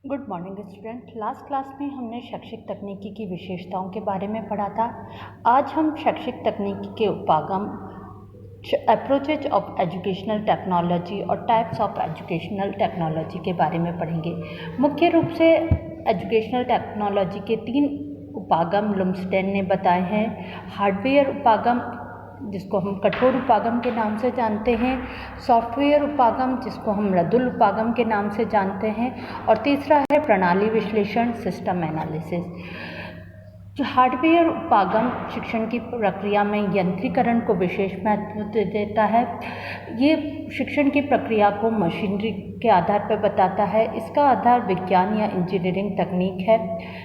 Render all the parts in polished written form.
Good morning student. Last class में हमने शैक्षिक तकनीकी की विशेषताओं के बारे में पढ़ा था। आज हम शैक्षिक तकनीकी के उपागम, अप्रोचेज ऑफ एजुकेशनल टेक्नोलॉजी और टाइप्स ऑफ एजुकेशनल टेक्नोलॉजी के बारे में पढ़ेंगे। मुख्य रूप से एजुकेशनल टेक्नोलॉजी के 3 उपागम लुम्सडेन ने बताए हैं। हार्डवेयर उपागम, जिसको हम कठोर उपागम के नाम से जानते हैं, सॉफ्टवेयर उपागम, जिसको हम मृदुल उपागम के नाम से जानते हैं, और तीसरा है प्रणाली विश्लेषण, सिस्टम एनालिसिस। जो हार्डवेयर उपागम शिक्षण की प्रक्रिया में यंत्रीकरण को विशेष महत्व देता है। ये शिक्षण की प्रक्रिया को मशीनरी के आधार पर बताता है। इसका आधार विज्ञान या इंजीनियरिंग तकनीक है।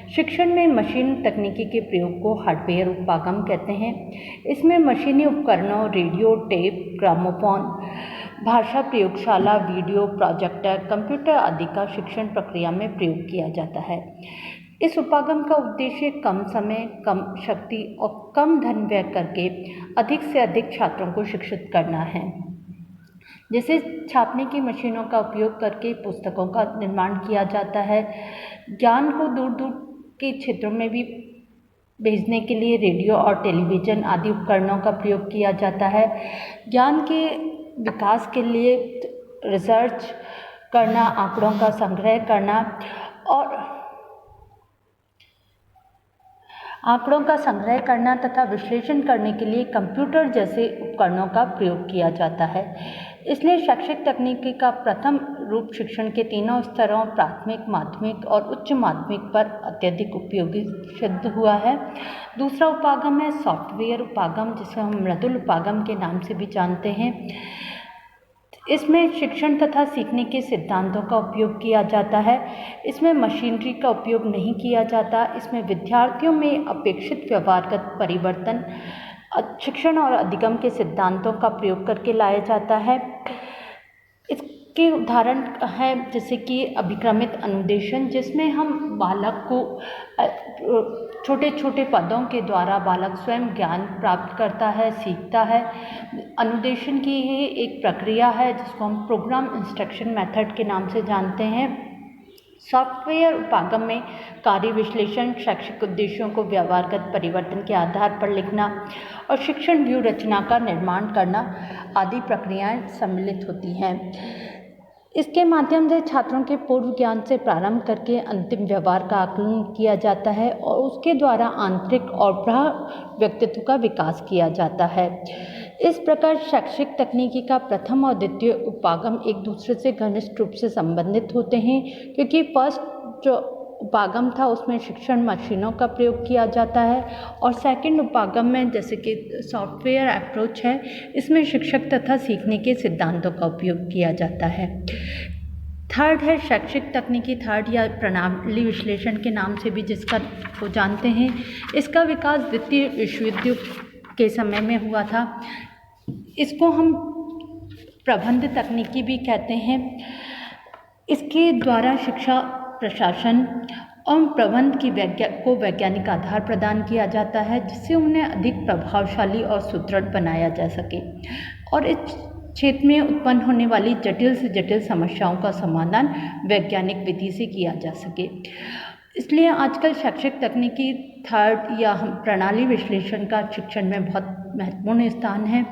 शिक्षण में मशीन तकनीकी के प्रयोग को हार्डवेयर उपागम कहते हैं। इसमें मशीनी उपकरणों, रेडियो, टेप, ग्रामोफोन, भाषा प्रयोगशाला, वीडियो, प्रोजेक्टर, कंप्यूटर आदि का शिक्षण प्रक्रिया में प्रयोग किया जाता है। इस उपागम का उद्देश्य कम समय, कम शक्ति और कम धन व्यय करके अधिक से अधिक छात्रों को शिक्षित करना है। जैसे छापने की मशीनों का उपयोग करके पुस्तकों का निर्माण किया जाता है। ज्ञान को दूर दूर के क्षेत्रों में भी भेजने के लिए रेडियो और टेलीविज़न आदि उपकरणों का प्रयोग किया जाता है। ज्ञान के विकास के लिए रिसर्च करना, आंकड़ों का संग्रह करना तथा विश्लेषण करने के लिए कंप्यूटर जैसे उपकरणों का प्रयोग किया जाता है। इसलिए शैक्षिक तकनीकी का प्रथम रूप शिक्षण के तीनों स्तरों, प्राथमिक, माध्यमिक और उच्च माध्यमिक पर अत्यधिक उपयोगी सिद्ध हुआ है। दूसरा उपागम है सॉफ्टवेयर उपागम, जिसे हम मृदुल उपागम के नाम से भी जानते हैं। इसमें शिक्षण तथा सीखने के सिद्धांतों का उपयोग किया जाता है। इसमें मशीनरी का उपयोग नहीं किया जाता। इसमें विद्यार्थियों में अपेक्षित व्यवहारगत परिवर्तन शिक्षण और अधिगम के सिद्धांतों का प्रयोग करके लाया जाता है। इसके उदाहरण है जैसे कि अभिक्रमित अनुदेशन, जिसमें हम बालक को छोटे छोटे पदों के द्वारा बालक स्वयं ज्ञान प्राप्त करता है, सीखता है। अनुदेशन की ही एक प्रक्रिया है जिसको हम प्रोग्राम इंस्ट्रक्शन मेथड के नाम से जानते हैं। सॉफ्टवेयर उपागम में कार्य विश्लेषण, शैक्षिक उद्देश्यों को व्यवहारगत परिवर्तन के आधार पर लिखना और शिक्षण व्यू रचना का निर्माण करना आदि प्रक्रियाएं सम्मिलित होती हैं। इसके माध्यम से छात्रों के पूर्व ज्ञान से प्रारंभ करके अंतिम व्यवहार का आकलन किया जाता है और उसके द्वारा आंतरिक और बाह्य व्यक्तित्व का विकास किया जाता है। इस प्रकार शैक्षिक तकनीकी का प्रथम और द्वितीय उपागम एक दूसरे से घनिष्ठ रूप से संबंधित होते हैं, क्योंकि फर्स्ट जो उपागम था उसमें शिक्षण मशीनों का प्रयोग किया जाता है और सेकंड उपागम में जैसे कि सॉफ्टवेयर अप्रोच है, इसमें शिक्षक तथा सीखने के सिद्धांतों का उपयोग किया जाता है। थर्ड है शैक्षिक तकनीकी थर्ड या प्रणाली विश्लेषण के नाम से भी जिसका को जानते हैं। इसका विकास द्वितीय विश्व युद्ध के समय में हुआ था। इसको हम प्रबंध तकनीकी भी कहते हैं। इसके द्वारा शिक्षा, प्रशासन और प्रबंध की को वैज्ञानिक आधार प्रदान किया जाता है, जिससे उन्हें अधिक प्रभावशाली और सुदृढ़ बनाया जा सके और इस क्षेत्र में उत्पन्न होने वाली जटिल से जटिल समस्याओं का समाधान वैज्ञानिक विधि से किया जा सके। इसलिए आजकल शैक्षिक तकनीकी थर्ड या प्रणाली विश्लेषण का शिक्षण में बहुत महत्वपूर्ण स्थान है।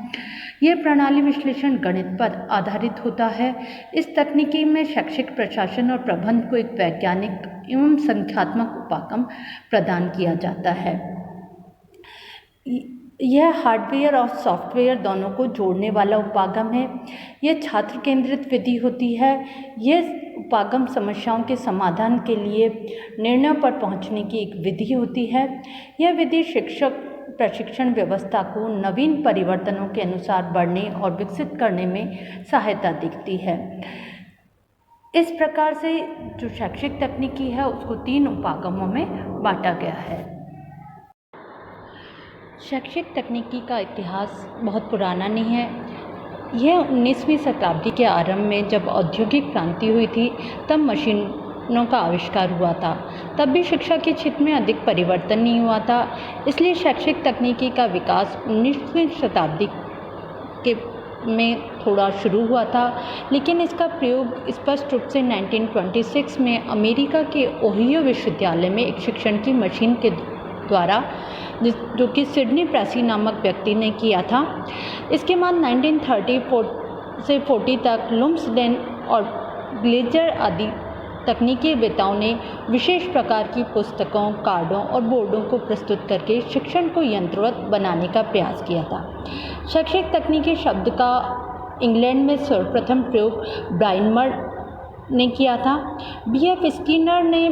यह प्रणाली विश्लेषण गणित पर आधारित होता है। इस तकनीकी में शैक्षिक प्रशासन और प्रबंध को एक वैज्ञानिक एवं संख्यात्मक उपागम प्रदान किया जाता है। यह हार्डवेयर और सॉफ्टवेयर दोनों को जोड़ने वाला उपागम है। यह छात्र केंद्रित विधि होती है। यह उपागम समस्याओं के समाधान के लिए निर्णयों पर पहुंचने की एक विधि होती है। यह विधि शिक्षक प्रशिक्षण व्यवस्था को नवीन परिवर्तनों के अनुसार बढ़ने और विकसित करने में सहायता देती है। इस प्रकार से जो शैक्षिक तकनीकी है उसको 3 उपागमों में बांटा गया है। शैक्षिक तकनीकी का इतिहास बहुत पुराना नहीं है। यह 19वीं शताब्दी के आरंभ में जब औद्योगिक क्रांति हुई थी तब मशीनों का आविष्कार हुआ था। तब भी शिक्षा के क्षेत्र में अधिक परिवर्तन नहीं हुआ था। इसलिए शैक्षिक तकनीकी का विकास 19वीं शताब्दी के में थोड़ा शुरू हुआ था, लेकिन इसका प्रयोग स्पष्ट रूप से 1926 में अमेरिका के ओहियो विश्वविद्यालय में एक शिक्षण की मशीन के द्वारा जो कि सिडनी प्रेसी नामक व्यक्ति ने किया था। इसके बाद 1930 से 40 तक लुम्सडेन और ग्लेजर आदि तकनीकी वेताओं ने विशेष प्रकार की पुस्तकों, कार्डों और बोर्डों को प्रस्तुत करके शिक्षण को यंत्रवत बनाने का प्रयास किया था। शैक्षिक तकनीकी शब्द का इंग्लैंड में सर्वप्रथम प्रयोग ब्राइनमर ने किया था। B.F. स्किनर ने,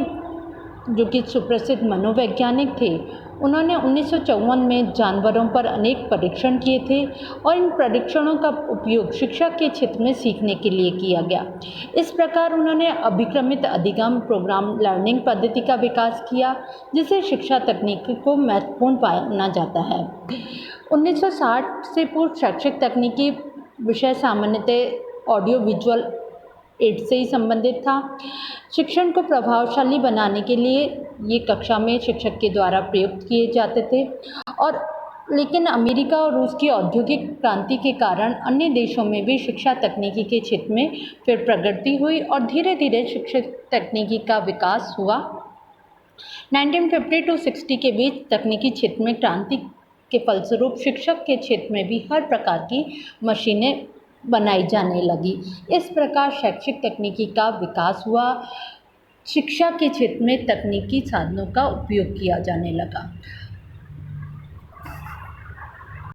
जो कि सुप्रसिद्ध मनोवैज्ञानिक थे, उन्होंने 1954 में जानवरों पर अनेक परीक्षण किए थे और इन परीक्षणों का उपयोग शिक्षा के क्षेत्र में सीखने के लिए किया गया। इस प्रकार उन्होंने अभिक्रमित अधिगम प्रोग्राम लर्निंग पद्धति का विकास किया, जिसे शिक्षा तकनीक को महत्वपूर्ण माना जाता है। 1960 से पूर्व शैक्षिक तकनीकी विषय सामान्यतः ऑडियो विजुअल एड से ही संबंधित था। शिक्षण को प्रभावशाली बनाने के लिए ये कक्षा में शिक्षक के द्वारा प्रयुक्त किए जाते थे, और लेकिन अमेरिका और रूस की औद्योगिक क्रांति के कारण अन्य देशों में भी शिक्षा तकनीकी के क्षेत्र में फिर प्रगति हुई और धीरे धीरे शिक्षक तकनीकी का विकास हुआ। 1950 to 60 के बीच तकनीकी क्षेत्र में क्रांति के फलस्वरूप शिक्षक के क्षेत्र में भी हर प्रकार की मशीनें बनाई जाने लगी। इस प्रकार शैक्षिक तकनीकी का विकास हुआ, शिक्षा के क्षेत्र में तकनीकी साधनों का उपयोग किया जाने लगा।